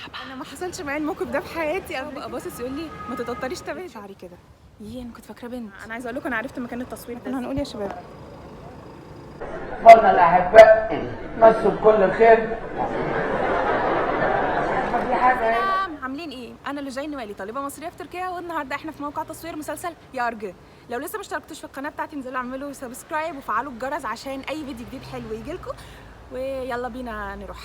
انا ما حصلش معايا الموقف ده في حياتي قبل كده. باصص يقول لي ما تتوتريش تبعي شعري كده. انا كنت فاكره بنت. انا عايزه اقول لكم انا عرفت مكان التصوير ده. هنقول يا شباب اخواننا الاحباء مسوا بكل خير. عاملين ايه؟ انا لجين نوالي طالبه مصريه في تركيا، والنهارده احنا في موقع تصوير مسلسل يارجı. لو لسه ما اشتركتوش في القناه بتاعتي انزلوا اعملوا سبسكرايب وفعلوا الجرس عشان اي فيديو جديد حلو يجيلكم. ويلا بينا نروح.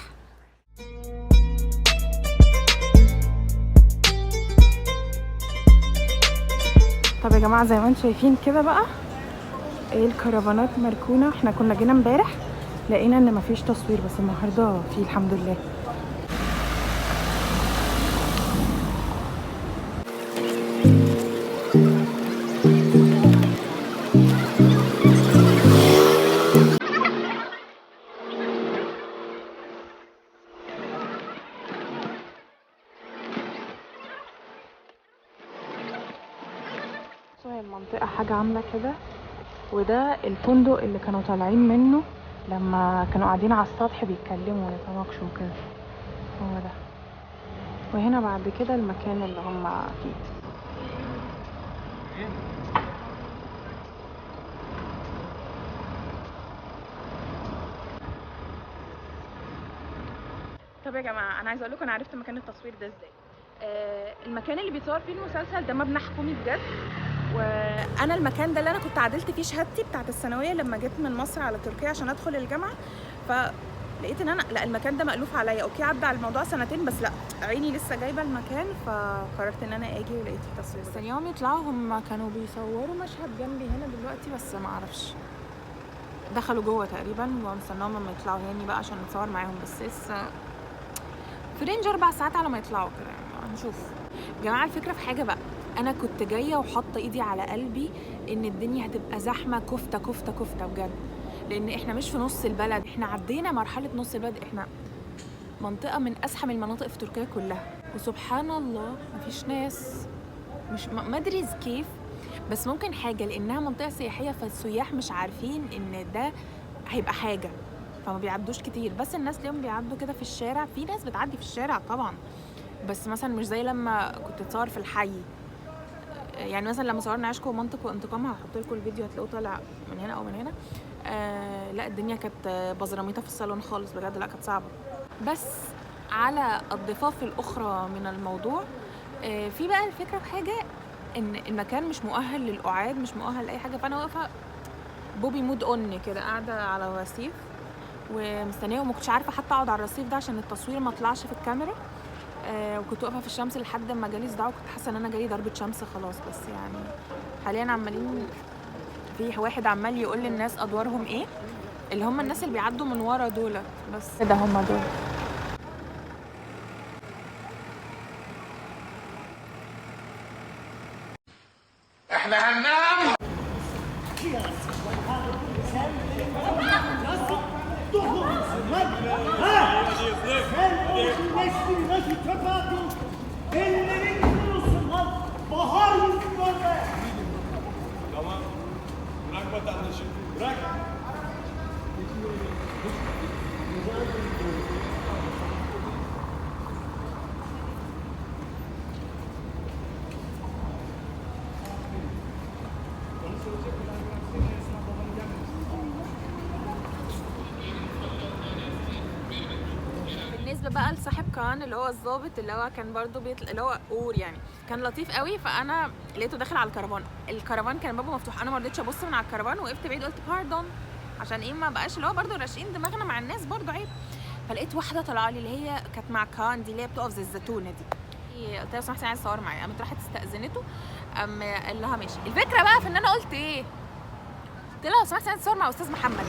طب يا جماعه زي ما انتم شايفين كده بقى ايه الكرفانات مركونه. احنا كنا جينا امبارح لقينا ان مفيش تصوير، بس النهارده في الحمد لله. هي المنطقة حاجة عاملة كده، وده الفندق اللي كانوا طالعين منه لما كانوا قاعدين على السطح بيتكلموا ويتناقشوا كده، هو ده. وهنا بعد كده المكان اللي هم فيه. طب يا جماعة انا عايزة اقول لكم انا عرفت مكان التصوير ده ازاي. المكان اللي بيتصور فيه المسلسل ده مبنى حكومي بجد، وانا المكان ده اللي انا كنت عدلت فيه شهادتي بتاعه الثانويه لما جيت من مصر على تركيا عشان ادخل الجامعه. فلقيت ان انا لا المكان ده مألوف عليا. اوكي عدى على الموضوع سنتين، بس لا عيني لسه جايبه المكان، فقررت ان انا اجي ولقيت فيه تصوير. بس اليوم يطلعوا هم كانوا بيصوروا مشهد جنبي هنا دلوقتي، بس ما اعرفش دخلوا جوه تقريبا ومستناهم لما يطلعوا هاني بقى عشان نتصور معاهم، بس لسه في رينج 4 ساعات على ما يطلعوا كده. هنشوف. يا جماعه الفكره في حاجه بقى، انا كنت جايه وحاطه ايدي على قلبي ان الدنيا هتبقى زحمه كفته كفته كفته بجد، لان احنا مش في نص البلد، احنا عدينا مرحله نص البلد، احنا منطقه من ازحم المناطق في تركيا كلها، وسبحان الله مفيش ناس. مش ما ادري كيف، بس ممكن حاجه لانها منطقه سياحيه فالسياح مش عارفين ان ده هيبقى حاجه، فما بيعدوش كتير. بس الناس اليوم بيعدوا كده في الشارع، في ناس بتعدي في الشارع طبعا، بس مثلا مش زي لما كنت اتصور في الحي. يعني مثلا لما صورنا عشق ومنطق وانتقام، هحط لكم الفيديو هتلاقوه طالع من هنا او من هنا. لا الدنيا كانت بزراميطه في الصالون خالص بجد، لا كانت صعبه. بس على الضفاف الاخرى من الموضوع، في بقى الفكره في حاجه ان المكان مش مؤهل للقعاد، مش مؤهل لاي حاجه، فانا واقفه بوبي مود اون كده قاعده على رصيف ومستنيه، وما كنتش عارفه حتى اقعد على الرصيف ده عشان التصوير ما طلعش في الكاميرا. وكنت واقفه في الشمس لحد ما جالي صداع، وكنت حاسه ان انا جالي ضربه شمس خلاص. بس يعني حاليا عمالين في واحد عمال يقول للناس ادوارهم ايه، اللي هم الناس اللي بيعدوا من ورا دول، بس ده هم دول. احنا هننام. Ellerin kurusun lan. Bahar yüzü görme. Tamam. Bırak vatandaşı. Bırak. بالنسبه بقى لصاحب كان اللي هو الضابط اللي هو كان برضو اللي هو اور يعني، كان لطيف قوي. فانا لقيته داخل على الكرفان كان بابه مفتوح، انا ما رضيتش ابص من على الكرفان، وقفت بعيد قلت باردون عشان ايه ما بقاش اللي هو برضو راشقين دماغنا مع الناس، برضو عيب. فلقيت واحده طالعه لي اللي هي كانت مع كان دي اللي هي بتقف زي الزيتونه دي، قلت لها سمحتي عايزه اصور معايا، قامت راحت استاذنته، قال لها ماشي. الفكره بقى في ان انا قلت ايه، قلت لها سمحتي عايزه اصور مع استاذ محمد.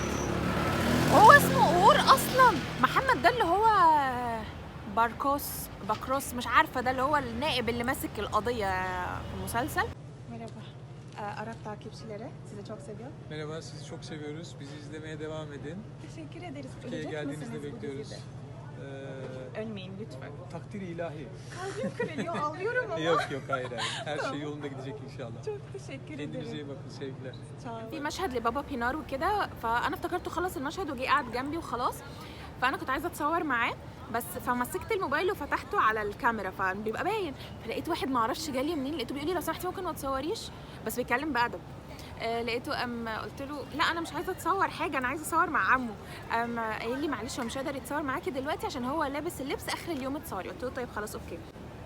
هو اسمه اور اصلا، محمد ده اللي هو باكروس مش عارفه، ده اللي هو النائب اللي ماسك القضيه في المسلسل. Merhaba. Arap takipçilere sizi çok seviyor. Merhaba, sizi çok seviyoruz. Bizi izlemeye devam edin. Teşekkür ederiz. Türkiye'ye geldiğinizde bekliyoruz. Ölmeyin lütfen. Takdir ilahi. Kalbim kırılıyor, ağlıyorum ama. Yok hayır. Her şey yolunda gidecek inşallah. Çok teşekkür Kendinize ederim. iyi bakın, sevgiler. في مشهد لبابا بينار وكده، فانا افتكرته خلص المشهد وجي قاعد جنبي وخلاص، فانا كنت عايزه اتصور معاه. بس فمسكت الموبايل وفتحته على الكاميرا فبيبقى باين. فلقيت واحد ما اعرفش جالي منين، لقيته بيقول لي لو سمحتي ممكن ما تصوريش، بس بيتكلم بادب. لقيته قلت له لا انا مش عايزه اتصور حاجه، انا عايزه اصور مع عمو. قال لي معلش هو مش قادر يتصور معاكي دلوقتي عشان هو لابس اللبس، اخر اليوم اتصوري. قلت له طيب خلاص اوكي.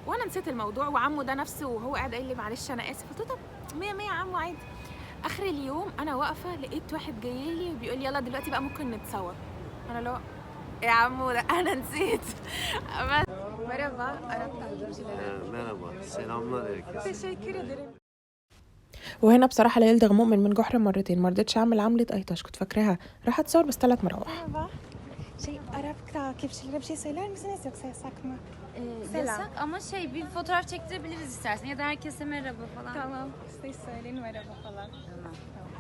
وانا نسيت الموضوع، وعمو ده نفسه وهو قاعد قال لي معلش انا اسف. قلت له طب 100 100 يا عمو عادي. اخر اليوم انا واقفه لقيت واحد جاي لي وبيقول لي يلا دلوقتي بقى ممكن نتصور. انا لو يا عمو ده انا نسيت. بس merhaba, Arapça Merhaba, selamlar herkese. teşekkür ederim. وهنا بصراحه ليال دغ مؤمن من جحر مرتين، ما رضيتش اعمل عمله ايطاش، كنت فاكراها راح اتصور بس 3 مراوح. Merhaba. Arap takipçilere bir şey söyler misiniz yoksa yasak mı? Selam. Yasak ama bir fotoğraf çektirebiliriz istersen ya da herkese merhaba falan. Tamam. Siz söyleyin merhaba falan. Tamam.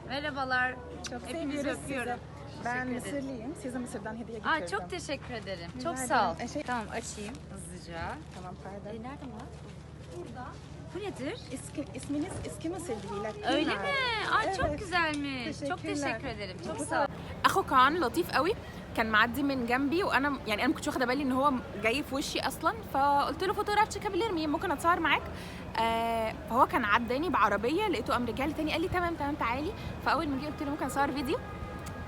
Merhabalar. Çok Hepinizi seviyoruz öpüyorum. sizi. Ben Teşekkür ederim. Mısırlıyım. Size Mısır'dan hediye getirdim. Çok teşekkür ederim. Rica Çok sağ ol. ederim. Tamam açayım hızlıca. Tamam pardon. Nerede var? Burada. Bu nedir? İsminiz eski Mısır diliyle. Öyle mi? Ay çok Evet. güzelmiş. Çok Teşekkürler. teşekkür ederim. Çok sağ ol. اخو كان لطيف قوي، كان معدي من جنبي وانا يعني انا ما كنتش واخده بالي ان هو جاي في وشي اصلا. فقلت له فوتوغراف تشيكابيلير مين ممكن اتصور معاك؟ فهو كان عداني بعربيه، لقيته قام رجع لي تاني قال لي تمام تمام تعالي. فاول ما جه قلت له ممكن اصور فيديو؟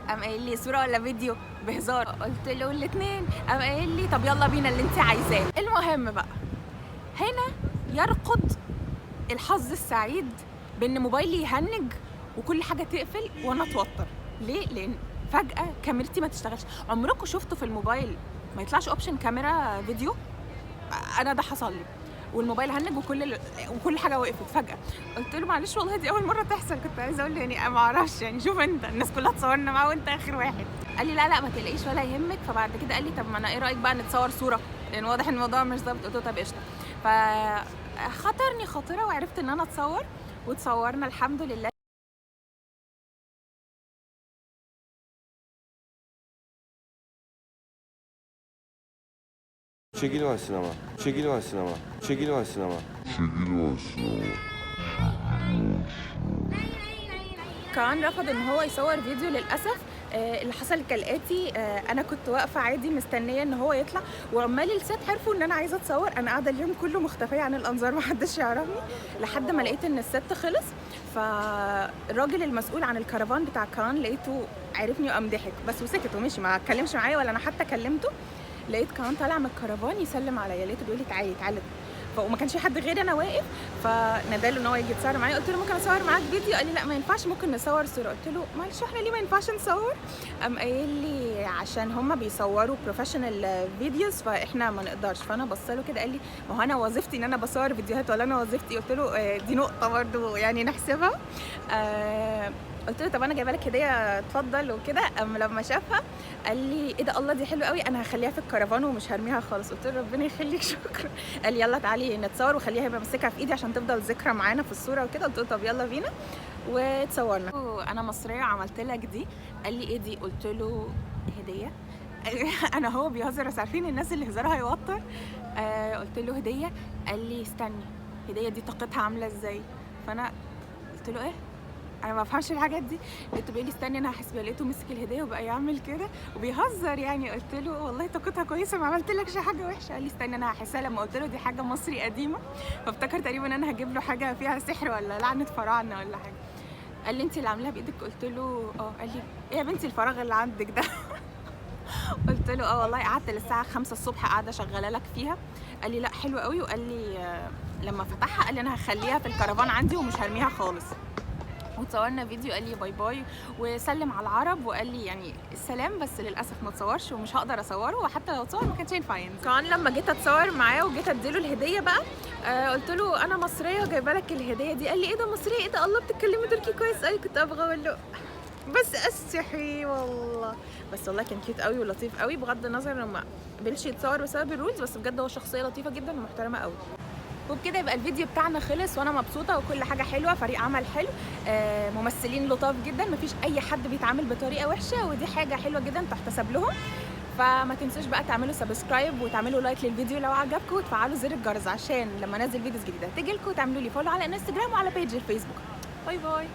قام قايل لي صوره ولا فيديو؟ بهزار. قلت له الاثنين. قام قايل لي طب يلا بينا اللي انت عايزاه. المهم بقى هنا يرقد الحظ السعيد بان موبايلي يهنج وكل حاجه تقفل وانا اتوتر. ليه؟ لان فجاه كاميرتي ما تشتغلش. عمركم شفتوا في الموبايل ما يطلعش اوبشن كاميرا فيديو؟ انا ده حصل لي والموبايل هنج وكل حاجه وقفت فجاه. قلت له معلش والله دي اول مره تحصل. كنت عايزه اقول له يعني ما اعرفش يعني شوف انت الناس كلها تصورنا معاه وانت اخر واحد. قال لي لا لا ما تقلقيش ولا يهمك. فبعد كده قال لي طب ما انا ايه رايك بقى نتصور صوره لان واضح ان الموضوع مش ظابط. قلت له طب قشطه. فخطرني خاطره وعرفت ان انا اتصور وتصورنا الحمد لله. Çekilmezsin ama, çekilmezsin ama, çekilmezsin ama. كان رفض ان هو يصور فيديو للاسف. اللي حصل كالاتي، انا كنت واقفه عادي مستنيه ان هو يطلع، وعمال الست عرفوا ان انا عايزه اتصور. انا قاعده اليوم كله مختفيه عن الانظار محدش يعرفني لحد ما لقيت ان الست خلص. فالراجل المسؤول عن الكرفان بتاع كان لقيته عرفني وقام ضحك بس وسكت ومشي، ما اتكلمش معايا ولا انا حتى كلمته. لقيت كان طالع من الكرفان يسلم عليا، لقيته بيقول لي تعالي تعالي. وما كانش حد غير انا واقف، فناداله ان هو يجي يتصور معايا. قلت له ممكن اصور معاك فيديو؟ قال لي لا ما ينفعش ممكن نصور صوره. قلت له معلش احنا ليه ما ينفعش نصور؟ قام قايل لي عشان هم بيصوروا بروفيشنال فيديوز فاحنا ما نقدرش. فانا بص له كده قال لي ما هو انا وظيفتي ان انا بصور فيديوهات ولا انا وظيفتي؟ قلت له دي نقطه برضو يعني نحسبها. قلت له طب انا جايبه لك هديه اتفضل وكده. لما شافها قال لي ايه ده الله دي حلوه قوي، انا هخليها في الكرفان ومش هرميها خالص. قلت له ربنا يخليك شكرا. قال لي يلا تعالي نتصور وخليها يبقى ماسكها في ايدي عشان تفضل ذكرى معانا في الصوره وكده. قلت له طب يلا بينا وتصورنا. انا مصريه عملت لك دي. قال لي ايه دي؟ قلت له هديه. انا هو بيهزر بس عارفين الناس اللي هزارها يوتر. قلت له هديه. قال لي استني هديه دي طاقتها عامله ازاي؟ فانا قلت له ايه انا ما بفهمش الحاجات دي. لقيته بيقول لي استني انا هحسبها. لقيته مسك الهديه وبقى يعمل كده وبيهزر يعني. قلت له والله طاقتها كويسه ما عملتلكش حاجه وحشه. قال لي استني انا هحسها. لما قلت له دي حاجه مصري قديمه فافتكر تقريبا انا هجيب له حاجه فيها سحر ولا لعنه فراعنه ولا حاجه. قال لي انت اللي عاملاها بايدك؟ قلت له اه. قال لي ايه يا بنتي الفراغ اللي عندك ده؟ قلت له اه والله قعدت للساعه 5 الصبح قاعده شغاله لك فيها. قال لي لا حلوه قوي. وقال لي لما فتحها قال لي انا هخليها في الكرفان عندي ومش هرميها خالص. وتصورنا فيديو. قال لي باي باي وسلم على العرب وقال لي يعني السلام بس للاسف ما تصورش ومش هقدر اصوره وحتى لو اتصور ما كانش ينفع ينزل. كان لما جيت اتصور معاه وجيت اديله الهديه بقى قلت له انا مصريه وجايبه لك الهديه دي. قال لي ايه ده مصريه؟ ايه ده الله بتتكلمي تركي كويس قوي. كنت ابغى اقول له بس استحي والله. بس والله كان كيوت قوي ولطيف قوي بغض النظر انه ما قبلش يتصور بسبب الرولز، بس بجد هو شخصيه لطيفه جدا ومحترمه قوي. وبكده يبقى الفيديو بتاعنا خلص وانا مبسوطه وكل حاجه حلوه. فريق عمل حلو، ممثلين لطاف جدا، مفيش اي حد بيتعامل بطريقه وحشه ودي حاجه حلوه جدا تحتسب لهم. فما تنسوش بقى تعملوا سبسكرايب وتعملوا لايك للفيديو لو عجبكم وتفعلوا زر الجرس عشان لما انزل فيديوز جديده تجيلكم، وتعملوا لي فولو على انستجرام وعلى بيج الفيسبوك. باي باي.